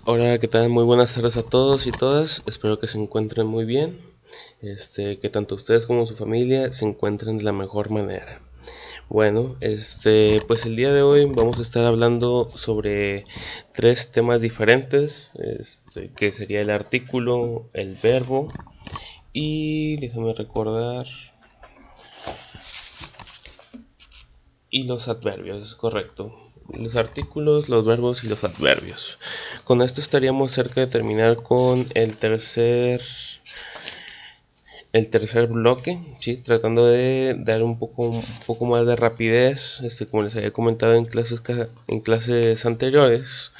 Hola, ¿qué tal? Muy buenas tardes a todos y todas. Espero que se encuentren muy bien. Que tanto ustedes como su familia se encuentren de la mejor manera. Bueno, pues el día de hoy vamos a estar hablando sobre tres temas diferentes, que sería el artículo, el verbo y déjame recordar y los adverbios, es correcto. Los artículos, los verbos y los adverbios. Con esto estaríamos cerca de terminar con el tercer bloque, ¿sí? Tratando de dar un poco más de rapidez, como les había comentado en clases anteriores,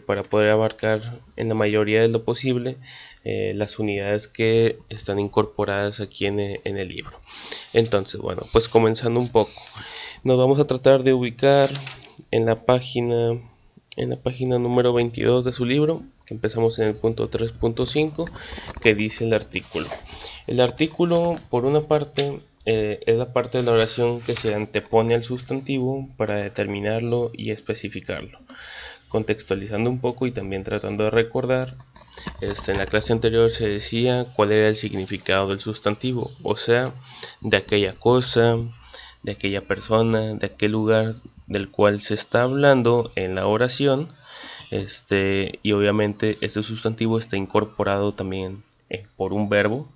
para poder abarcar en la mayoría de lo posible las unidades que están incorporadas aquí en el libro. Entonces, bueno, pues comenzando un poco, nos vamos a tratar de ubicar en la página número 22 de su libro, que empezamos en el punto 3.5, que dice el artículo. El artículo, por una parte, es la parte de la oración que se antepone al sustantivo para determinarlo y especificarlo. Contextualizando un poco y también tratando de recordar, en la clase anterior se decía cuál era el significado del sustantivo, o sea, de aquella cosa, de aquella persona, de aquel lugar del cual se está hablando en la oración. Y obviamente este sustantivo está incorporado también por un verbo,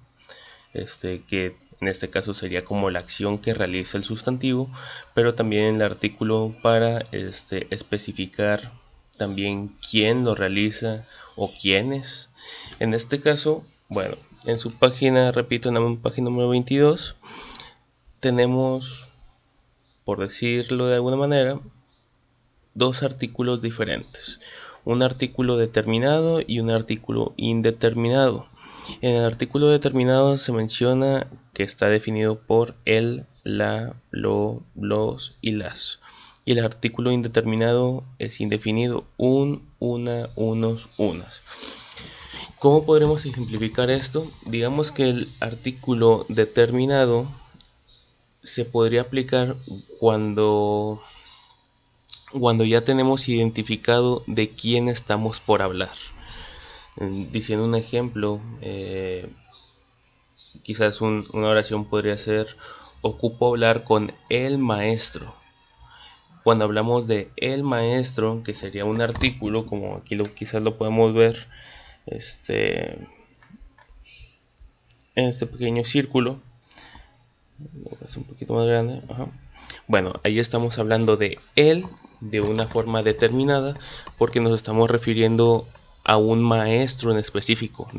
que en este caso sería como la acción que realiza el sustantivo, pero también el artículo para especificar también quién lo realiza o quiénes. En este caso, bueno, en su página, repito, en la página número 22, tenemos, por decirlo de alguna manera, dos artículos diferentes, un artículo determinado y un artículo indeterminado. En el artículo determinado se menciona que está definido por el, la, lo, los y las. Y el artículo indeterminado es indefinido, un, una, unos, unas. ¿Cómo podremos ejemplificar esto? Digamos que el artículo determinado se podría aplicar cuando ya tenemos identificado de quién estamos por hablar. Diciendo un ejemplo, quizás una oración podría ser: ocupo hablar con el maestro. Cuando hablamos de el maestro, que sería un artículo, como aquí quizás lo podemos ver en este pequeño círculo, es un poquito más grande. Ajá. Bueno, ahí estamos hablando de él de una forma determinada porque nos estamos refiriendo a un maestro en específico.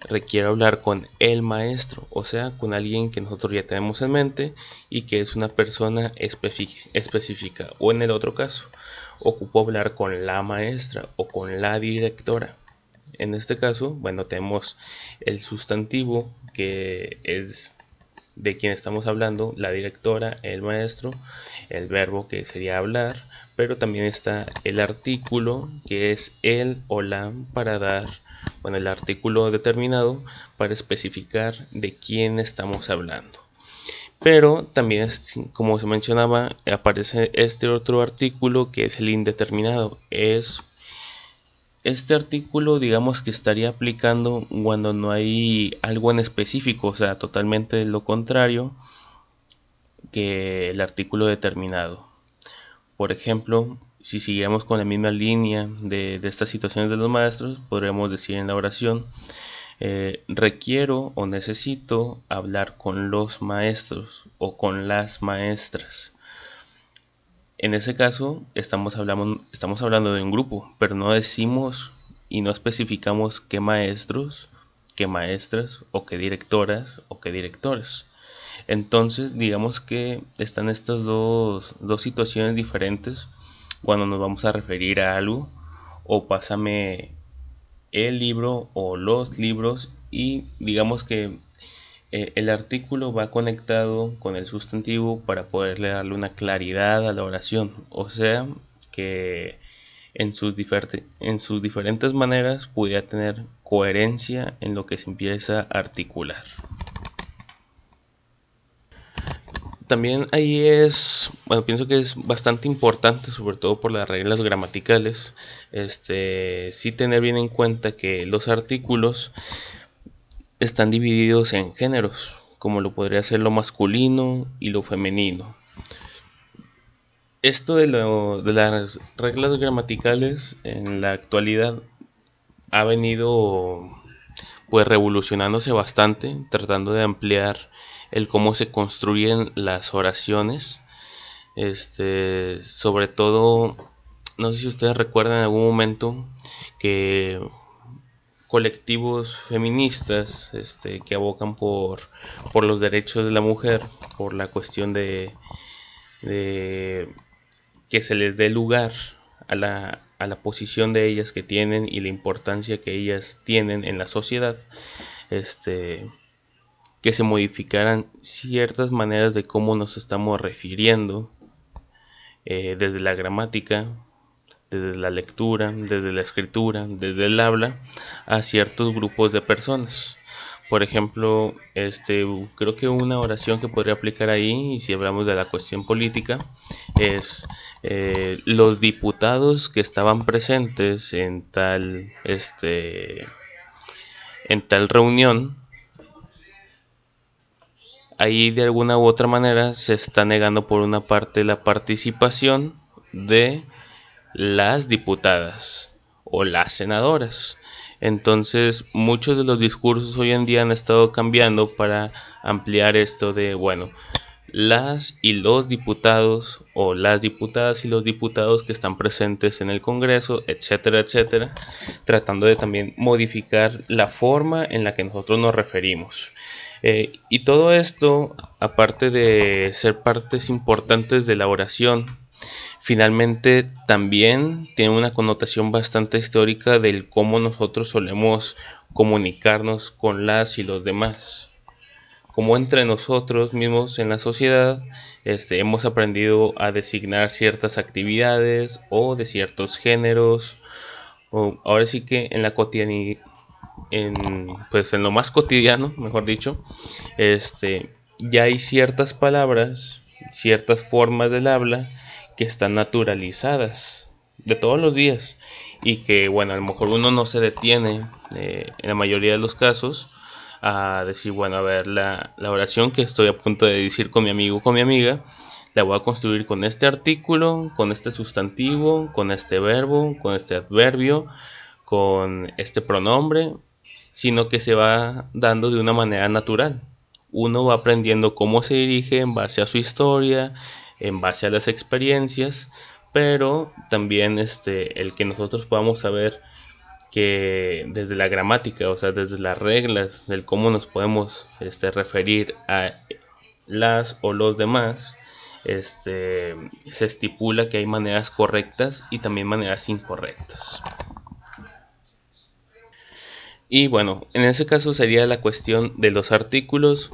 Requiero hablar con el maestro, o sea, con alguien que nosotros ya tenemos en mente y que es una persona específica. O en el otro caso, ocupo hablar con la maestra o con la directora. En este caso, bueno, tenemos el sustantivo que es de quien estamos hablando, la directora, el maestro, el verbo que sería hablar, pero también está el artículo que es el o la para dar, bueno, el artículo determinado para especificar de quién estamos hablando. Pero también, como se mencionaba, aparece este otro artículo que es el indeterminado. Este artículo, digamos que estaría aplicando cuando no hay algo en específico, o sea, totalmente lo contrario que el artículo determinado. Por ejemplo, si siguiéramos con la misma línea de estas situaciones de los maestros, podríamos decir en la oración: requiero o necesito hablar con los maestros o con las maestras. En ese caso estamos hablando de un grupo, pero no decimos y no especificamos qué maestros, qué maestras o qué directoras o qué directores. Entonces, digamos que están estas dos situaciones diferentes cuando nos vamos a referir a algo: o pásame el libro o los libros, y digamos que el artículo va conectado con el sustantivo para poderle darle una claridad a la oración, o sea que en sus diferentes maneras pudiera tener coherencia en lo que se empieza a articular. también ahí es, bueno, pienso que es bastante importante, sobre todo por las reglas gramaticales, sí tener bien en cuenta que los artículos están divididos en géneros, como lo podría ser lo masculino y lo femenino. Esto de las reglas gramaticales en la actualidad ha venido pues revolucionándose bastante, tratando de ampliar el cómo se construyen las oraciones. Sobre todo, no sé si ustedes recuerdan en algún momento que colectivos feministas que abocan por los derechos de la mujer, por la cuestión de que se les dé lugar a la posición de ellas que tienen y la importancia que ellas tienen en la sociedad, que se modificaran ciertas maneras de cómo nos estamos refiriendo, desde la gramática, desde la lectura, desde la escritura, desde el habla, a ciertos grupos de personas. Por ejemplo, creo que una oración que podría aplicar ahí, y si hablamos de la cuestión política, es los diputados que estaban presentes en tal reunión. Ahí de alguna u otra manera se está negando por una parte la participación de las diputadas o las senadoras. Entonces muchos de los discursos hoy en día han estado cambiando para ampliar esto de, bueno, las y los diputados o las diputadas y los diputados que están presentes en el Congreso, etcétera, etcétera, tratando de también modificar la forma en la que nosotros nos referimos. Y todo esto, aparte de ser partes importantes de la oración, finalmente también tiene una connotación bastante histórica del cómo nosotros solemos comunicarnos con las y los demás. Como entre nosotros mismos en la sociedad hemos aprendido a designar ciertas actividades o de ciertos géneros, o ahora sí que en la cotidianidad, pues en lo más cotidiano, mejor dicho, ya hay ciertas palabras, ciertas formas del habla que están naturalizadas de todos los días y que, bueno, a lo mejor uno no se detiene en la mayoría de los casos a decir, bueno, a ver, la oración que estoy a punto de decir con mi amigo o con mi amiga, la voy a construir con este artículo, con este sustantivo, con este verbo, con este adverbio, con este pronombre, sino que se va dando de una manera natural. Uno va aprendiendo cómo se dirige en base a su historia, en base a las experiencias, pero también el que nosotros podamos saber que desde la gramática, o sea, desde las reglas del cómo nos podemos referir a las o los demás, se estipula que hay maneras correctas y también maneras incorrectas. Y bueno, en ese caso sería la cuestión de los artículos.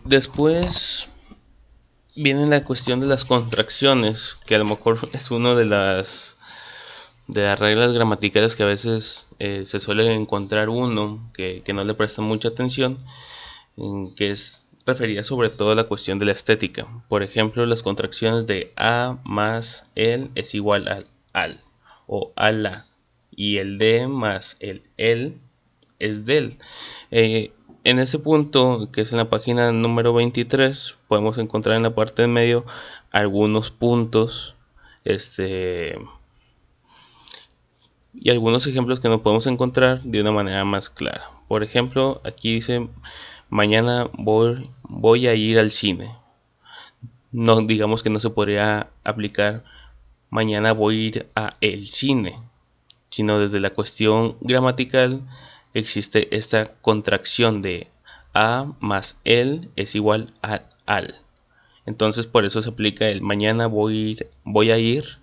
Después viene la cuestión de las contracciones, que a lo mejor es una de las reglas gramaticales que a veces se suele encontrar uno que no le presta mucha atención, que es referida sobre todo a la cuestión de la estética. Por ejemplo, las contracciones de a más el es igual al o a la, y el de más el es del. En ese punto, que es en la página número 23, podemos encontrar en la parte de medio algunos puntos y algunos ejemplos que nos podemos encontrar de una manera más clara. Por ejemplo, aquí dice: mañana voy a ir al cine. No, digamos que no se podría aplicar mañana voy a ir a el cine, sino desde la cuestión gramatical existe esta contracción de a más el es igual a al. Entonces por eso se aplica el mañana voy a ir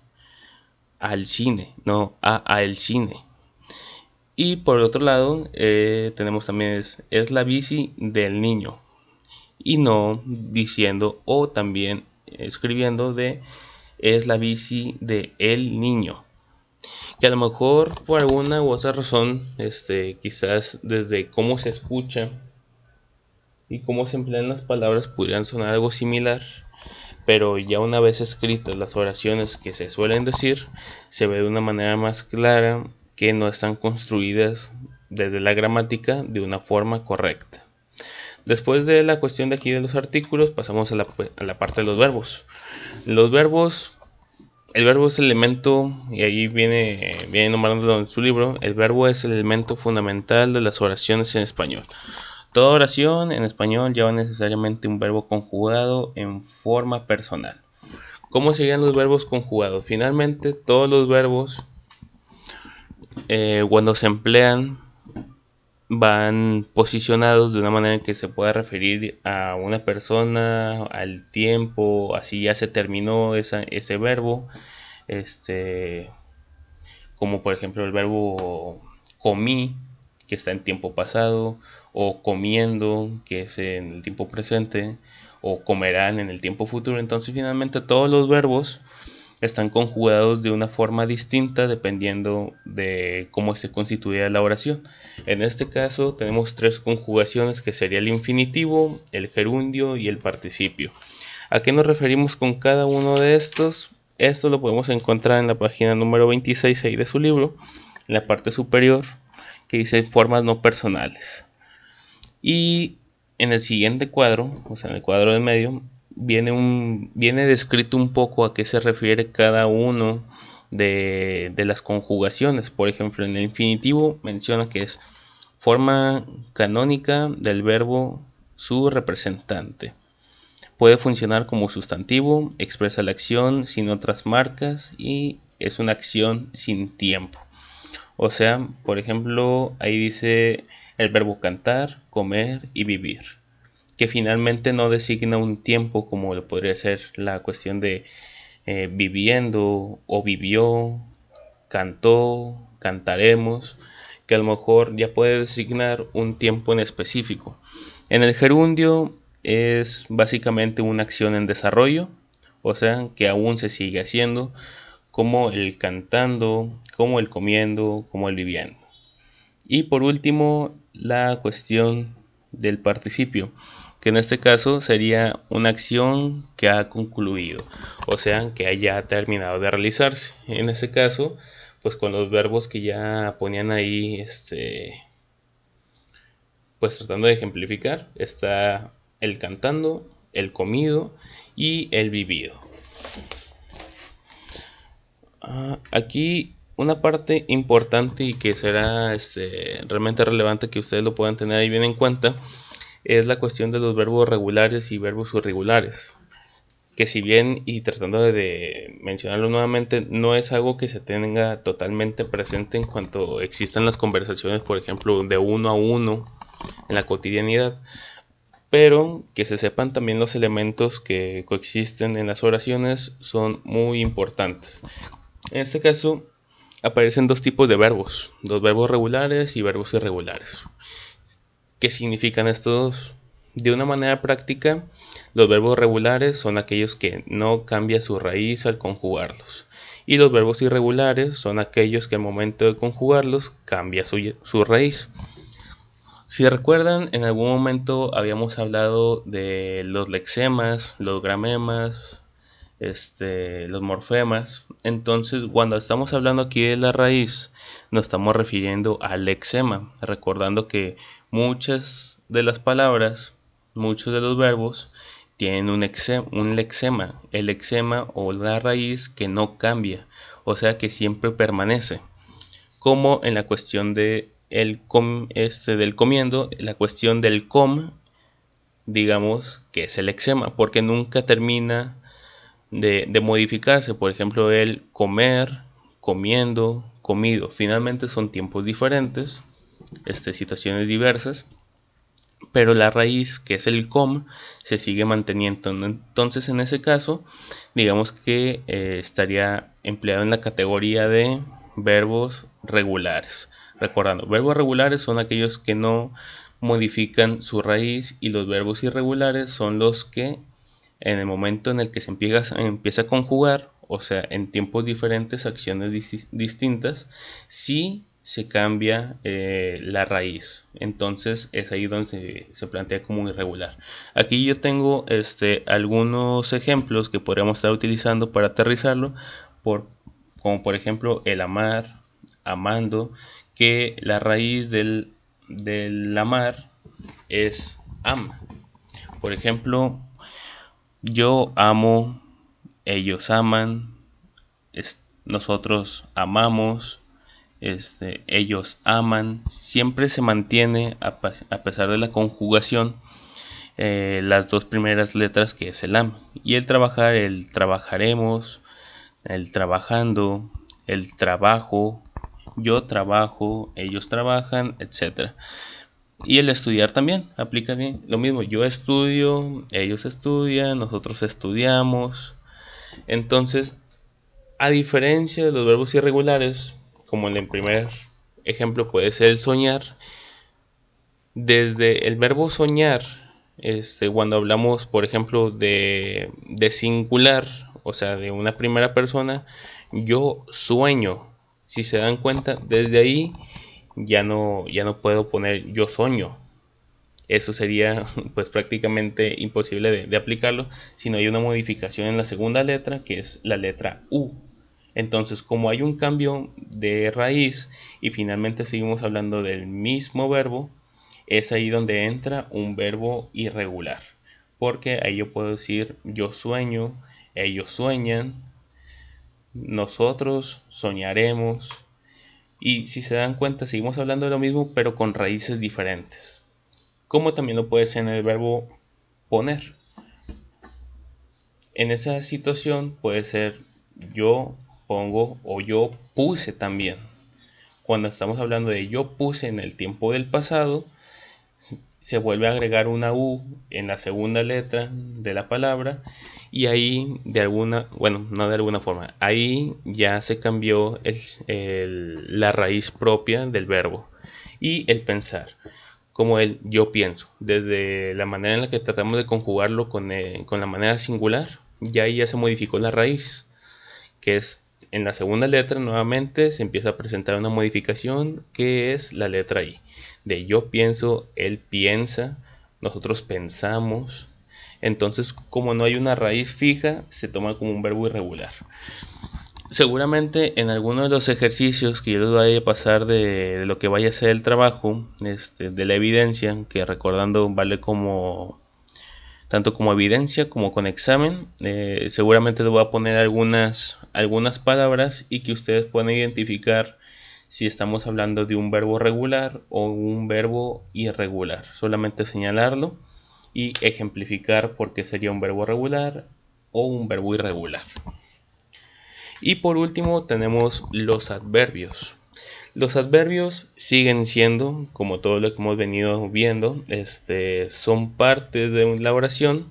al cine, no a el cine. Y por otro lado tenemos también es la bici del niño, y no diciendo o también escribiendo de es la bici de el niño, que a lo mejor por alguna u otra razón, quizás desde cómo se escucha y cómo se emplean las palabras podrían sonar algo similar, pero ya una vez escritas las oraciones que se suelen decir, se ve de una manera más clara que no están construidas desde la gramática de una forma correcta. Después de la cuestión de aquí de los artículos, pasamos a la parte de los verbos. Los verbos, el verbo es el elemento, y ahí viene nombrándolo en su libro, el verbo es el elemento fundamental de las oraciones en español. Toda oración en español lleva necesariamente un verbo conjugado en forma personal. ¿Cómo serían los verbos conjugados? Finalmente, todos los verbos, cuando se emplean, van posicionados de una manera en que se pueda referir a una persona, al tiempo, así ya se terminó ese verbo. Como por ejemplo el verbo comí, que está en tiempo pasado, o comiendo, que es en el tiempo presente, o comerán en el tiempo futuro. Entonces finalmente todos los verbos están conjugados de una forma distinta dependiendo de cómo se constituye la oración. En este caso tenemos tres conjugaciones, que sería el infinitivo, el gerundio y el participio. ¿A qué nos referimos con cada uno de estos? Esto lo podemos encontrar en la página número 26 ahí de su libro, en la parte superior, que dice formas no personales. Y en el siguiente cuadro, o sea en el cuadro de medio, viene descrito un poco a qué se refiere cada uno de las conjugaciones. Por ejemplo, en el infinitivo menciona que es forma canónica del verbo su representante. Puede funcionar como sustantivo, expresa la acción sin otras marcas y es una acción sin tiempo. O sea, por ejemplo, ahí dice el verbo cantar, comer y vivir, que finalmente no designa un tiempo como lo podría ser la cuestión de viviendo o vivió, cantó, cantaremos, que a lo mejor ya puede designar un tiempo en específico. En el gerundio es básicamente una acción en desarrollo, o sea que aún se sigue haciendo, como el cantando, como el comiendo, como el viviendo. Y por último, la cuestión del participio, que en este caso sería una acción que ha concluido, o sea, que haya terminado de realizarse. En este caso, pues con los verbos que ya ponían ahí, pues tratando de ejemplificar, está el cantando, el comido y el vivido. Aquí una parte importante y que será realmente relevante que ustedes lo puedan tener ahí bien en cuenta es la cuestión de los verbos regulares y verbos irregulares, que si bien, y tratando de mencionarlo nuevamente, no es algo que se tenga totalmente presente en cuanto existan las conversaciones, por ejemplo, de uno a uno en la cotidianidad, pero que se sepan también los elementos que coexisten en las oraciones son muy importantes. En este caso aparecen dos tipos de verbos, dos verbos regulares y verbos irregulares. ¿Qué significan estos? De una manera práctica, los verbos regulares son aquellos que no cambia su raíz al conjugarlos, y los verbos irregulares son aquellos que al momento de conjugarlos cambia su raíz. Si recuerdan, en algún momento habíamos hablado de los lexemas, los gramemas, los morfemas. Entonces, cuando estamos hablando aquí de la raíz, nos estamos refiriendo al lexema, recordando que muchas de las palabras, muchos de los verbos tienen un lexema, el lexema o la raíz que no cambia, o sea que siempre permanece, como en la cuestión del comiendo, la cuestión del digamos que es el lexema, porque nunca termina de modificarse. Por ejemplo, el comer, comiendo, comido, finalmente son tiempos diferentes, situaciones diversas, pero la raíz, que es el se sigue manteniendo. Entonces, en ese caso, digamos que estaría empleado en la categoría de verbos regulares. Recordando, verbos regulares son aquellos que no modifican su raíz, y los verbos irregulares son los que en el momento en el que se empieza a conjugar, o sea, en tiempos diferentes, acciones distintas, sí se cambia la raíz. Entonces es ahí donde se plantea como irregular. Aquí yo tengo algunos ejemplos que podríamos estar utilizando para aterrizarlo, como por ejemplo el amar, amando, que la raíz del amar es am. Por ejemplo, yo amo, ellos aman, nosotros amamos, ellos aman. Siempre se mantiene, a pesar de la conjugación, las dos primeras letras, que es el am. Y el trabajar, el trabajaremos, el trabajando, el trabajo, yo trabajo, ellos trabajan, etc. Y el estudiar también aplica bien lo mismo. Yo estudio, ellos estudian, nosotros estudiamos. Entonces, a diferencia de los verbos irregulares, como en el primer ejemplo puede ser el soñar, desde el verbo soñar, cuando hablamos, por ejemplo, de singular, o sea, de una primera persona, yo sueño. Si se dan cuenta, desde ahí ya no puedo poner yo sueño. Eso sería pues prácticamente imposible de aplicarlo si no hay una modificación en la segunda letra, que es la letra U. Entonces, como hay un cambio de raíz y finalmente seguimos hablando del mismo verbo, es ahí donde entra un verbo irregular, porque ahí yo puedo decir yo sueño, ellos sueñan, nosotros soñaremos. Y si se dan cuenta, seguimos hablando de lo mismo, pero con raíces diferentes. Como también lo puede ser en el verbo poner. En esa situación puede ser yo pongo o yo puse también. Cuando estamos hablando de yo puse en el tiempo del pasado, se vuelve a agregar una U en la segunda letra de la palabra, y ahí de alguna, bueno, no de alguna forma, ahí ya se cambió la raíz propia del verbo y el pensar, como el yo pienso. Desde la manera en la que tratamos de conjugarlo con la manera singular, ya ahí ya se modificó la raíz, que es en la segunda letra. Nuevamente se empieza a presentar una modificación, que es la letra I, de yo pienso, él piensa, nosotros pensamos. Entonces, como no hay una raíz fija, se toma como un verbo irregular. Seguramente en alguno de los ejercicios que yo les vaya a pasar de lo que vaya a ser el trabajo, de la evidencia, que recordando vale como tanto como evidencia como con examen, seguramente les voy a poner algunas palabras y que ustedes puedan identificar si estamos hablando de un verbo regular o un verbo irregular. Solamente señalarlo y ejemplificar por qué sería un verbo regular o un verbo irregular. Y por último tenemos los adverbios. Los adverbios siguen siendo, como todo lo que hemos venido viendo, son partes de la oración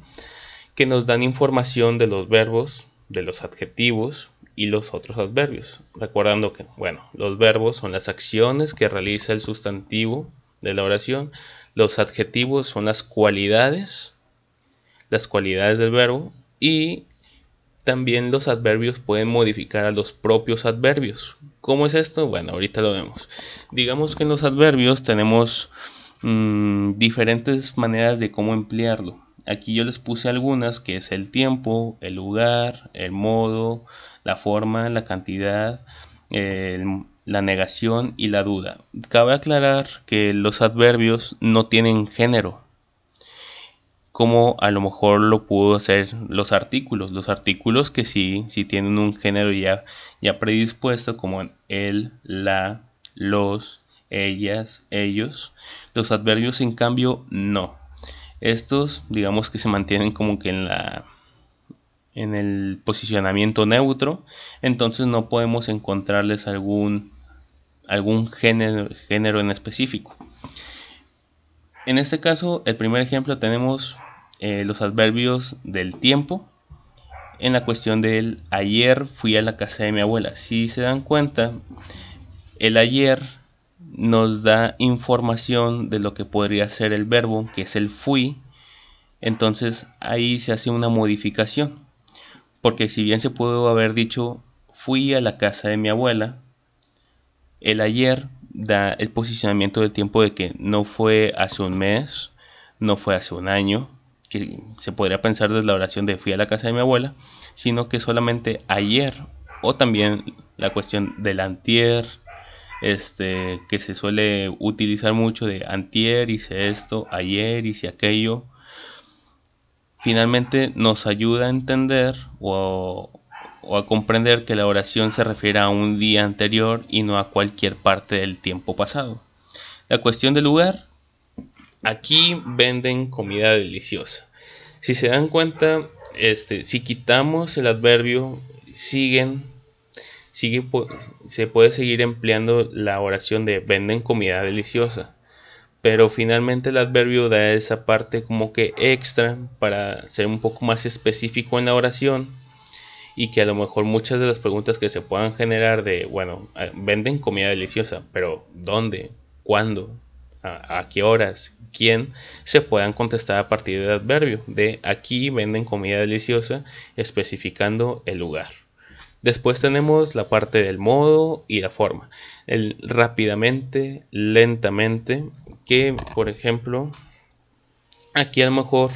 que nos dan información de los verbos, de los adjetivos y los otros adverbios. Recordando que, bueno, los verbos son las acciones que realiza el sustantivo de la oración. Los adjetivos son las cualidades del verbo, y también los adverbios pueden modificar a los propios adverbios. ¿Cómo es esto? Bueno, ahorita lo vemos. Digamos que en los adverbios tenemos diferentes maneras de cómo emplearlo. Aquí yo les puse algunas, que es el tiempo, el lugar, el modo, la forma, la cantidad, la negación y la duda. Cabe aclarar que los adverbios no tienen género, como a lo mejor lo pudo hacer los artículos. Los artículos que sí tienen un género ya predispuesto, como el, la, los, ellas, ellos. Los adverbios en cambio no. Estos digamos que se mantienen como que en el posicionamiento neutro, entonces no podemos encontrarles algún género en específico. En este caso, el primer ejemplo, tenemos los adverbios del tiempo en la cuestión del ayer fui a la casa de mi abuela. Si se dan cuenta, el ayer nos da información de lo que podría ser el verbo, que es el fui. Entonces ahí se hace una modificación, porque si bien se pudo haber dicho fui a la casa de mi abuela, el ayer da el posicionamiento del tiempo de que no fue hace un mes, no fue hace un año, que se podría pensar desde la oración de fui a la casa de mi abuela, sino que solamente ayer, o también la cuestión del antier, que se suele utilizar mucho de antier hice esto, ayer hice aquello. Finalmente nos ayuda a entender o a comprender que la oración se refiere a un día anterior y no a cualquier parte del tiempo pasado. La cuestión del lugar, aquí venden comida deliciosa. Si se dan cuenta, si quitamos el adverbio, se puede seguir empleando la oración de venden comida deliciosa. Pero finalmente el adverbio da esa parte como que extra para ser un poco más específico en la oración, y que a lo mejor muchas de las preguntas que se puedan generar de, bueno, venden comida deliciosa, pero ¿dónde? ¿Cuándo? ¿A qué horas? ¿Quién? Se puedan contestar a partir del adverbio de aquí venden comida deliciosa, especificando el lugar. Después tenemos la parte del modo y la forma. El rápidamente, lentamente, que por ejemplo, aquí a lo mejor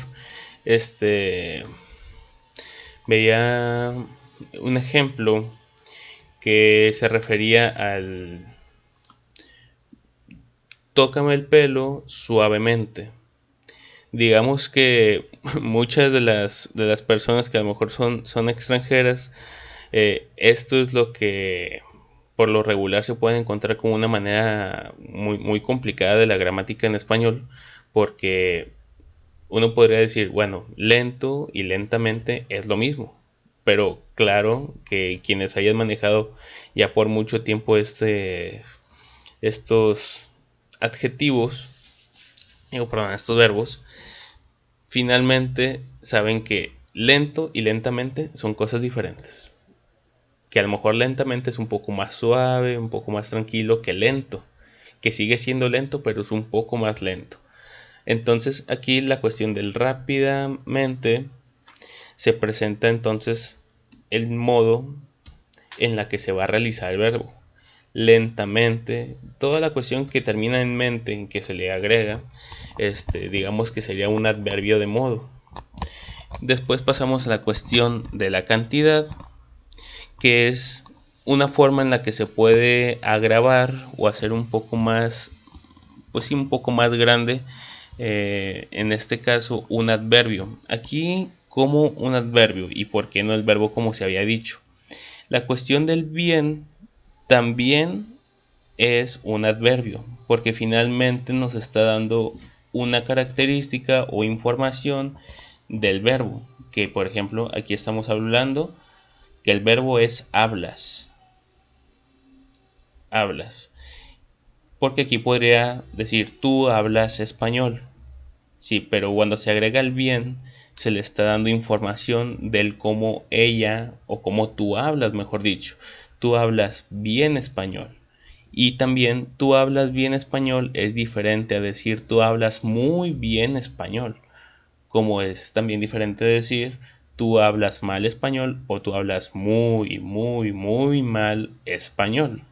veía un ejemplo que se refería al tócame el pelo suavemente. Digamos que muchas de las personas que a lo mejor son extranjeras, esto es lo que por lo regular se puede encontrar como una manera muy complicada de la gramática en español, porque uno podría decir, bueno, lento y lentamente es lo mismo, pero claro que quienes hayan manejado ya por mucho tiempo estos adjetivos, estos verbos, finalmente saben que lento y lentamente son cosas diferentes. Que a lo mejor lentamente es un poco más suave, un poco más tranquilo que lento, que sigue siendo lento pero es un poco más lento. Entonces aquí la cuestión del rápidamente se presenta entonces el modo en la que se va a realizar el verbo. Lentamente, toda la cuestión que termina en mente, en que se le agrega, digamos que sería un adverbio de modo. Después pasamos a la cuestión de la cantidad, que es una forma en la que se puede agravar o hacer un poco más, pues sí, un poco más grande, en este caso un adverbio. Aquí como un adverbio, y por qué no el verbo como se había dicho. La cuestión del bien también es un adverbio, porque finalmente nos está dando una característica o información del verbo, que por ejemplo aquí estamos hablando que el verbo es hablas, hablas, porque aquí podría decir tú hablas español, sí, pero cuando se agrega el bien se le está dando información del cómo ella o cómo tú hablas, mejor dicho, tú hablas bien español. Y también tú hablas bien español es diferente a decir tú hablas muy bien español, como es también diferente de decir tú hablas mal español o tú hablas muy mal español.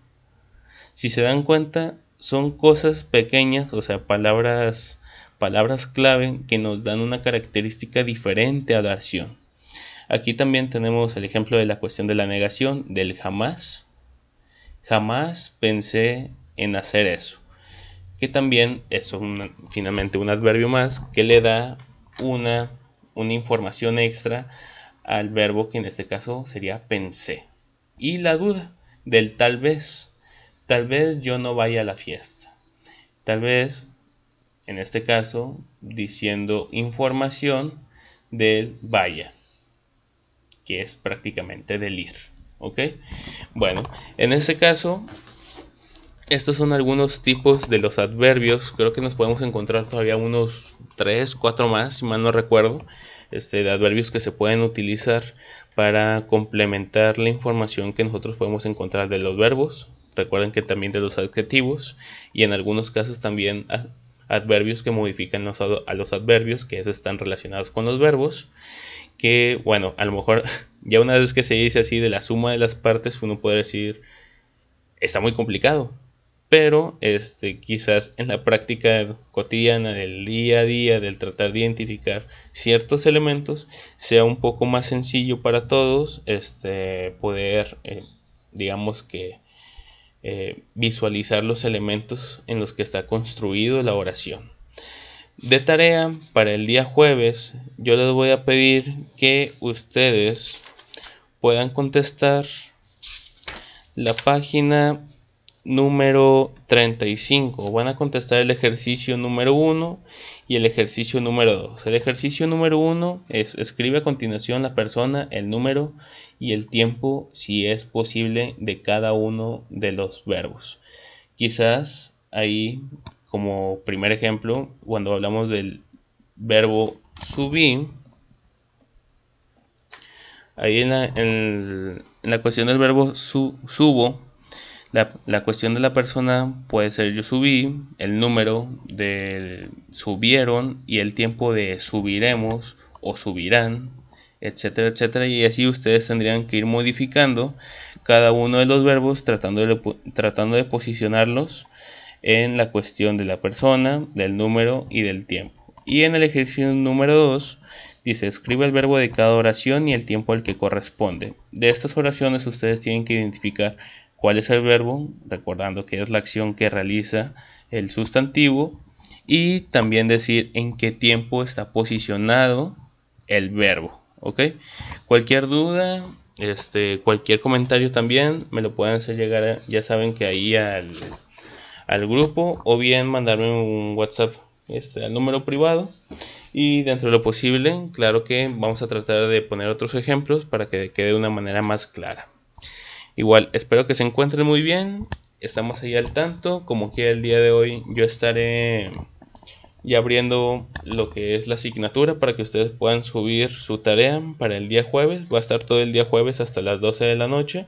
Si se dan cuenta, son cosas pequeñas, o sea, palabras clave que nos dan una característica diferente a la acción. Aquí también tenemos el ejemplo de la cuestión de la negación, del jamás. Jamás pensé en hacer eso. Que también es finalmente un adverbio más que le da una información extra al verbo, que en este caso sería pensé. Y la duda del tal vez. Tal vez yo no vaya a la fiesta. Tal vez, en este caso, diciendo información del vaya, que es prácticamente del ir. ¿Ok? Bueno, en este caso, estos son algunos tipos de los adverbios. Creo que nos podemos encontrar todavía unos 3, 4 más, si mal no recuerdo, de adverbios que se pueden utilizar para complementar la información que nosotros podemos encontrar de los verbos. Recuerden que también de los adjetivos, y en algunos casos también adverbios que modifican a los adverbios, que eso están relacionados con los verbos. Que bueno, a lo mejor ya una vez que se dice así de la suma de las partes, uno puede decir, está muy complicado. pero quizás en la práctica cotidiana del día a día, del tratar de identificar ciertos elementos, sea un poco más sencillo para todos poder, digamos que, visualizar los elementos en los que está construido la oración. De tarea para el día jueves, yo les voy a pedir que ustedes puedan contestar la página número 35. Van a contestar el ejercicio número 1 y el ejercicio número 2. El ejercicio número 1 es: escribe a continuación la persona, el número y el tiempo, si es posible, de cada uno de los verbos. Quizás ahí, como primer ejemplo, cuando hablamos del verbo subir, ahí en la cuestión del verbo subo, la cuestión de la persona puede ser yo subí, el número de subieron y el tiempo de subiremos o subirán, etcétera, etcétera. Y así ustedes tendrían que ir modificando cada uno de los verbos tratando de posicionarlos en la cuestión de la persona, del número y del tiempo. Y en el ejercicio número 2 dice: escribe el verbo de cada oración y el tiempo al que corresponde. De estas oraciones ustedes tienen que identificar cuál es el verbo, recordando que es la acción que realiza el sustantivo, y también decir en qué tiempo está posicionado el verbo. ¿Ok? Cualquier duda, cualquier comentario también me lo pueden hacer llegar, ya saben que ahí al grupo, o bien mandarme un WhatsApp al número privado, y dentro de lo posible, claro que vamos a tratar de poner otros ejemplos para que quede de una manera más clara. Igual, espero que se encuentren muy bien, estamos ahí al tanto. Como que el día de hoy yo estaré ya abriendo lo que es la asignatura para que ustedes puedan subir su tarea para el día jueves. Va a estar todo el día jueves hasta las 12 de la noche.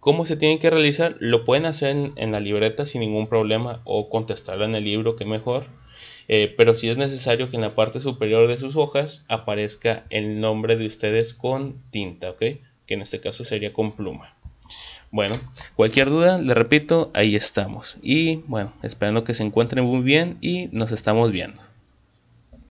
¿Cómo se tiene que realizar? Lo pueden hacer en la libreta sin ningún problema, o contestarlo en el libro, que mejor. Pero sí es necesario que en la parte superior de sus hojas aparezca el nombre de ustedes con tinta, ¿ok? Que en este caso sería con pluma. Bueno, cualquier duda, les repito, ahí estamos. Y bueno, esperando que se encuentren muy bien y nos estamos viendo.